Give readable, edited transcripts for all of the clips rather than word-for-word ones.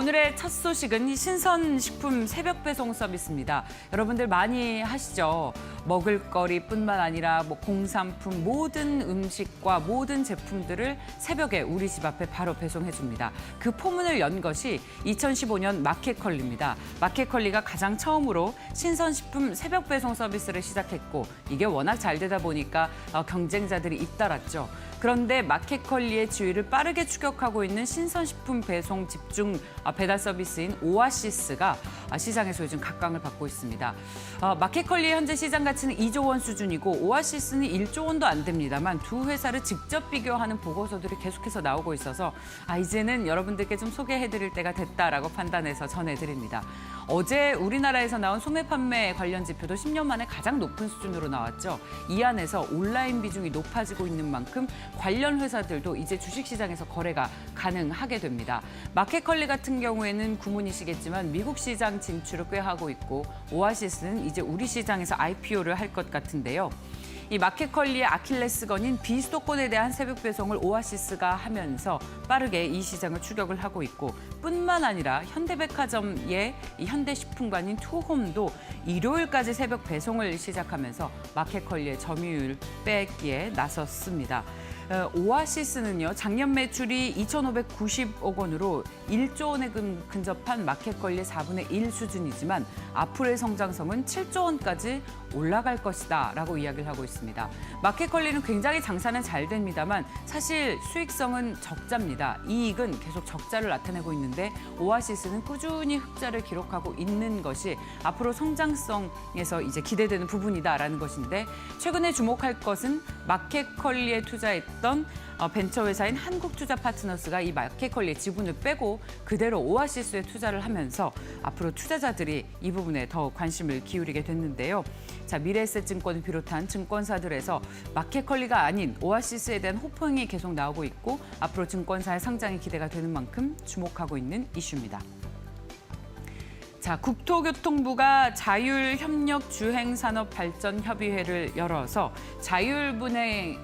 오늘의 첫 소식은 신선식품 새벽 배송 서비스입니다. 여러분들 많이 하시죠? 먹을거리뿐만 아니라 공산품 모든 음식과 모든 제품들을 새벽에 우리 집 앞에 바로 배송해줍니다. 그 포문을 연 것이 2015년 마켓컬리입니다. 마켓컬리가 가장 처음으로 신선식품 새벽 배송 서비스를 시작했고 이게 워낙 잘 되다 보니까 경쟁자들이 잇따랐죠. 그런데 마켓컬리의 지위를 빠르게 추격하고 있는 신선식품 배송 집중 배달 서비스인 오아시스가 시장에서 요즘 각광을 받고 있습니다. 마켓컬리의 현재 시장 가치는 2조 원 수준이고 오아시스는 1조 원도 안 됩니다만 두 회사를 직접 비교하는 보고서들이 계속해서 나오고 있어서 이제는 여러분들께 좀 소개해드릴 때가 됐다라고 판단해서 전해드립니다. 어제 우리나라에서 나온 소매 판매 관련 지표도 10년 만에 가장 높은 수준으로 나왔죠. 이 안에서 온라인 비중이 높아지고 있는 만큼 관련 회사들도 이제 주식시장에서 거래가 가능하게 됩니다. 마켓컬리 같은 경우에는 구문이시겠지만 미국 시장 진출을 꾀하고 있고 오아시스는 이제 우리 시장에서 IPO를 할 것 같은데요. 이 마켓컬리의 아킬레스건인 비수도권에 대한 새벽 배송을 오아시스가 하면서 빠르게 이 시장을 추격을 하고 있고 뿐만 아니라 현대백화점의 이 현대식품관인 투홈도 일요일까지 새벽 배송을 시작하면서 마켓컬리의 점유율 빼기에 나섰습니다. 오아시스는요, 작년 매출이 2,590억 원으로 1조 원에 근접한 마켓컬리의 4분의 1 수준이지만 앞으로의 성장성은 7조 원까지 올라갈 것이다라고 이야기를 하고 있습니다. 마켓컬리는 굉장히 장사는 잘 됩니다만 사실 수익성은 적자입니다. 이익은 계속 적자를 나타내고 있는데 오아시스는 꾸준히 흑자를 기록하고 있는 것이 앞으로 성장성에서 이제 기대되는 부분이다라는 것인데 최근에 주목할 것은 마켓컬리에 투자했던 벤처회사인 한국투자파트너스가 이 마켓컬리의 지분을 빼고 그대로 오아시스에 투자를 하면서 앞으로 투자자들이 이 부분에 더 관심을 기울이게 됐는데요. 자, 미래에셋증권을 비롯한 증권사들에서 마켓컬리가 아닌 오아시스에 대한 호평이 계속 나오고 있고 앞으로 증권사의 상장이 기대가 되는 만큼 주목하고 있는 이슈입니다. 자, 국토교통부가 자율협력주행산업발전협의회를 열어서 자율운행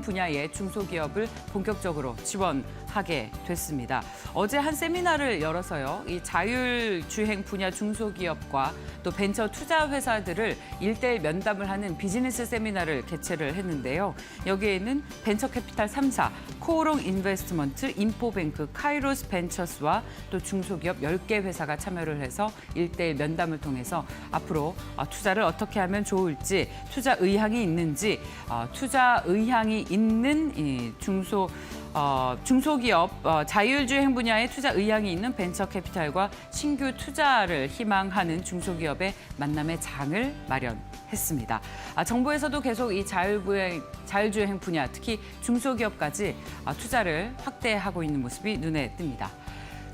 분야의 중소기업을 본격적으로 지원하게 됐습니다. 어제 한 세미나를 열어서요, 이 자율주행 분야 중소기업과 또 벤처 투자 회사들을 1대1 면담을 하는 비즈니스 세미나를 개최를 했는데요. 여기에는 벤처캐피탈 3사, 코오롱 인베스트먼트, 인포뱅크, 카이로스 벤처스와 또 중소기업 10개 회사가 참여를 해서 1대1 면담을 통해서 앞으로 투자를 어떻게 하면 좋을지, 투자 의향이 있는지, 투자 의향이 있는 이 중소기업, 자율주행 분야의 투자 의향이 있는 벤처캐피탈과 신규 투자를 희망하는 중소기업의 만남의 장을 마련했습니다. 정부에서도 계속 이 자율주행 분야, 특히 중소기업까지 투자를 확대하고 있는 모습이 눈에 띕니다.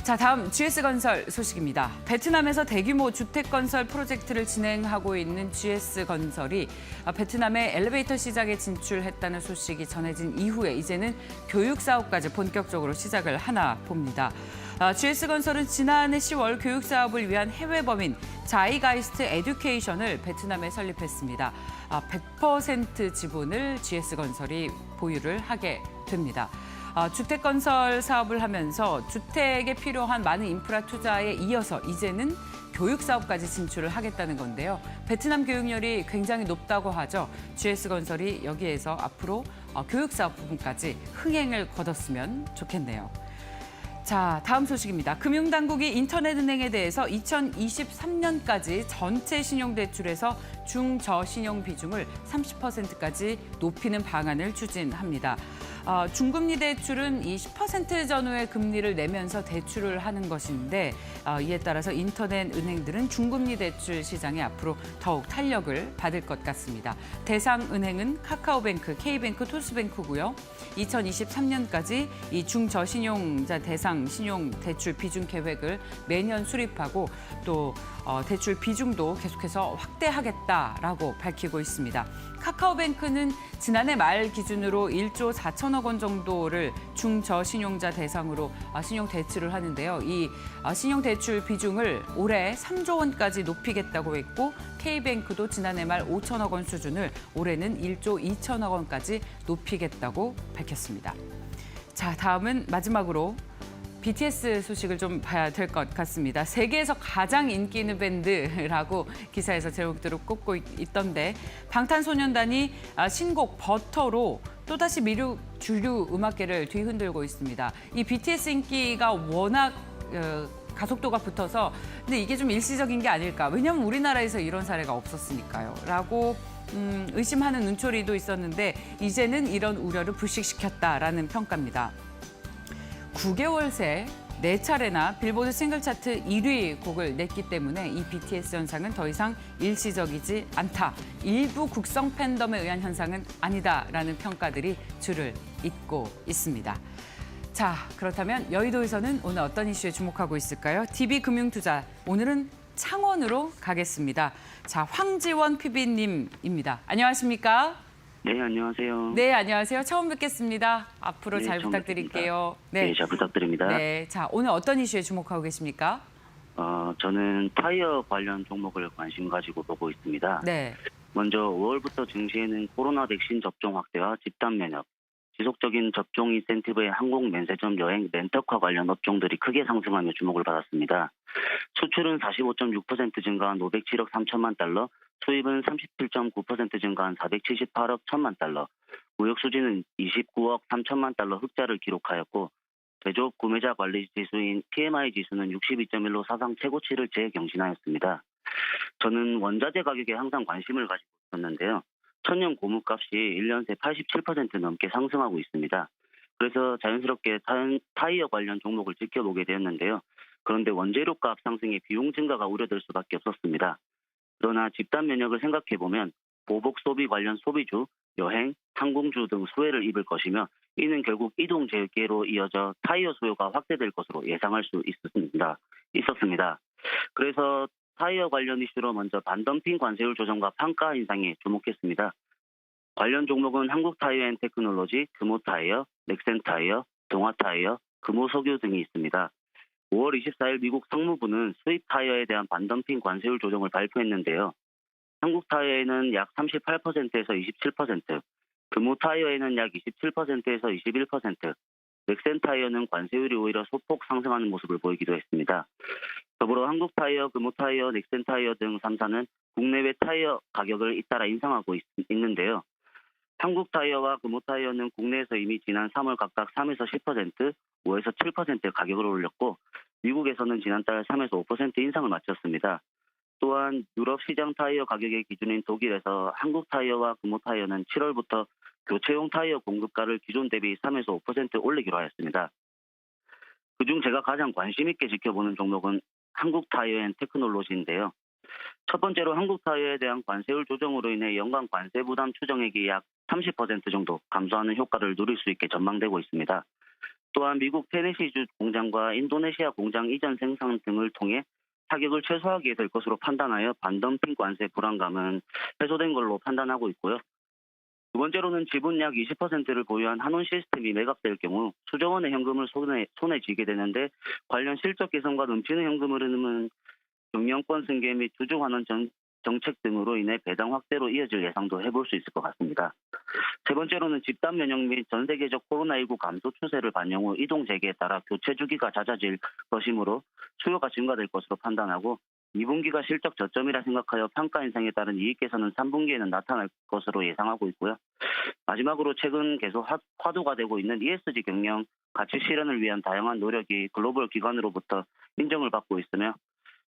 자, 다음 GS건설 소식입니다. 베트남에서 대규모 주택건설 프로젝트를 진행하고 있는 GS건설이 베트남의 엘리베이터 시장에 진출했다는 소식이 전해진 이후에 이제는 교육 사업까지 본격적으로 시작을 하나 봅니다. GS건설은 지난해 10월 교육 사업을 위한 해외 범인 자이가이스트 에듀케이션을 베트남에 설립했습니다. 100% 지분을 GS건설이 보유를 하게 됩니다. 주택건설 사업을 하면서 주택에 필요한 많은 인프라 투자에 이어서 이제는 교육 사업까지 진출을 하겠다는 건데요. 베트남 교육열이 굉장히 높다고 하죠. GS건설이 여기에서 앞으로 교육 사업 부분까지 흥행을 거뒀으면 좋겠네요. 자, 다음 소식입니다. 금융당국이 인터넷은행에 대해서 2023년까지 전체 신용대출에서 중저신용 비중을 30%까지 높이는 방안을 추진합니다. 중금리 대출은 이 10% 전후의 금리를 내면서 대출을 하는 것인데 이에 따라서 인터넷 은행들은 중금리 대출 시장에 앞으로 더욱 탄력을 받을 것 같습니다. 대상 은행은 카카오뱅크, K뱅크, 토스뱅크고요. 2023년까지 이 중저신용자 대상 신용 대출 비중 계획을 매년 수립하고 또 대출 비중도 계속해서 확대하겠다라고 밝히고 있습니다. 카카오뱅크는 지난해 말 기준으로 1조 4천억 원 정도를 중저신용자 대상으로 신용 대출을 하는데요. 이 신용 대출 비중을 올해 3조 원까지 높이겠다고 했고 K뱅크도 지난해 말 5천억 원 수준을 올해는 1조 2천억 원까지 높이겠다고 밝혔습니다. 자, 다음은 마지막으로 BTS 소식을 좀 봐야 될 것 같습니다. 세계에서 가장 인기 있는 밴드라고 기사에서 제목들을 꼽고 있던데 방탄소년단이 신곡 버터로 또다시 미국 주류 음악계를 뒤흔들고 있습니다. 이 BTS 인기가 워낙 가속도가 붙어서 근데 이게 좀 일시적인 게 아닐까. 왜냐하면 우리나라에서 이런 사례가 없었으니까요. 라고 의심하는 눈초리도 있었는데 이제는 이런 우려를 불식시켰다라는 평가입니다. 9개월 새 4차례나 빌보드 싱글 차트 1위 곡을 냈기 때문에 이 BTS 현상은 더 이상 일시적이지 않다. 일부 국성 팬덤에 의한 현상은 아니다라는 평가들이 줄을 잇고 있습니다. 자, 그렇다면 여의도에서는 오늘 어떤 이슈에 주목하고 있을까요? DB금융투자, 오늘은 창원으로 가겠습니다. 자, 황지원 PB님입니다. 안녕하십니까? 네, 안녕하세요. 네, 안녕하세요. 처음 뵙겠습니다. 앞으로 네, 잘 처음 부탁드릴게요. 네, 잘 부탁드립니다. 네, 자, 오늘 어떤 이슈에 주목하고 계십니까? 저는 타이어 관련 종목을 관심 가지고 보고 있습니다. 네, 먼저 5월부터 증시에는 코로나 백신 접종 확대와 집단 면역, 지속적인 접종 인센티브의 항공 면세점 여행 렌터카 관련 업종들이 크게 상승하며 주목을 받았습니다. 수출은 45.6% 증가한 507억 3천만 달러, 수입은 37.9% 증가한 478억 1천만 달러, 무역 수지는 29억 3천만 달러 흑자를 기록하였고 제조업 구매자 관리 지수인 PMI 지수는 62.1로 사상 최고치를 재경신하였습니다. 저는 원자재 가격에 항상 관심을 가지고 있었는데요. 천연 고무값이 1년 새 87% 넘게 상승하고 있습니다. 그래서 자연스럽게 타이어 관련 종목을 지켜보게 되었는데요. 그런데 원재료값 상승의 비용 증가가 우려될 수밖에 없었습니다. 그러나 집단 면역을 생각해보면 보복 소비 관련 소비주, 여행, 항공주 등 수혜를 입을 것이며 이는 결국 이동 재개로 이어져 타이어 수요가 확대될 것으로 예상할 수 있었습니다. 그래서 타이어 관련 이슈로 먼저 반덤핑 관세율 조정과 판가 인상에 주목했습니다. 관련 종목은 한국타이어앤테크놀로지, 금호타이어, 넥센타이어, 동아타이어, 금호석유 등이 있습니다. 5월 24일 미국 상무부는 수입 타이어에 대한 반덤핑 관세율 조정을 발표했는데요. 한국타이어에는 약 38%에서 27%, 금호타이어에는 약 27%에서 21%, 넥센타이어는 관세율이 오히려 소폭 상승하는 모습을 보이기도 했습니다. 더불어 한국타이어, 금호타이어, 넥센타이어 등 3사는 국내외 타이어 가격을 잇따라 인상하고 있는데요. 한국타이어와 금호타이어는 국내에서 이미 지난 3월 각각 3에서 10%, 5에서 7% 가격을 올렸고 미국에서는 지난달 3에서 5% 인상을 마쳤습니다. 또한 유럽 시장 타이어 가격의 기준인 독일에서 한국타이어와 금호타이어는 7월부터 교체용 타이어 공급가를 기존 대비 3에서 5% 올리기로 하였습니다. 그중 제가 가장 관심 있게 지켜보는 종목은 한국타이어앤테크놀로지인데요. 첫 번째로 한국타이어에 대한 관세율 조정으로 인해 연간 관세 부담 추정액이 약 30% 정도 감소하는 효과를 누릴 수 있게 전망되고 있습니다. 또한 미국 테네시주 공장과 인도네시아 공장 이전 생산 등을 통해 타격을 최소화하게 될 것으로 판단하여 반덤핑 관세 불안감은 해소된 걸로 판단하고 있고요. 두 번째로는 지분 약 20%를 보유한 한원시스템이 매각될 경우 수조 원의 현금을 손에 쥐게 되는데 관련 실적 개선과 넘치는 현금 흐름은 경영권 승계 및 주주 환원 정책 등으로 인해 배당 확대로 이어질 예상도 해볼 수 있을 것 같습니다. 세 번째로는 집단 면역 및 전 세계적 코로나19 감소 추세를 반영 후 이동 재개에 따라 교체 주기가 잦아질 것이므로 수요가 증가될 것으로 판단하고 2분기가 실적 저점이라 생각하여 판가 인상에 따른 이익 개선은 3분기에는 나타날 것으로 예상하고 있고요. 마지막으로 최근 계속 화두가 되고 있는 ESG 경영 가치 실현을 위한 다양한 노력이 글로벌 기관으로부터 인정을 받고 있으며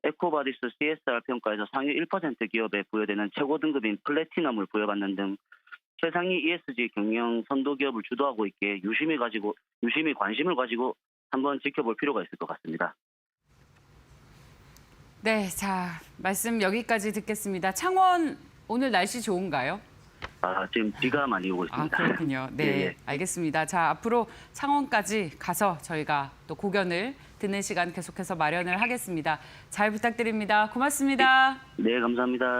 에코바디스 CSR 평가에서 상위 1% 기업에 부여되는 최고 등급인 플래티넘을 부여받는 등 최상위 ESG 경영 선도 기업을 주도하고 있기에 유심히 관심을 가지고 한번 지켜볼 필요가 있을 것 같습니다. 네, 자, 말씀 여기까지 듣겠습니다. 창원 오늘 날씨 좋은가요? 지금 비가 많이 오고 있습니다. 그렇군요. 네, 예. 알겠습니다. 자, 앞으로 창원까지 가서 저희가 또 고견을 듣는 시간 계속해서 마련을 하겠습니다. 잘 부탁드립니다. 고맙습니다. 네, 감사합니다.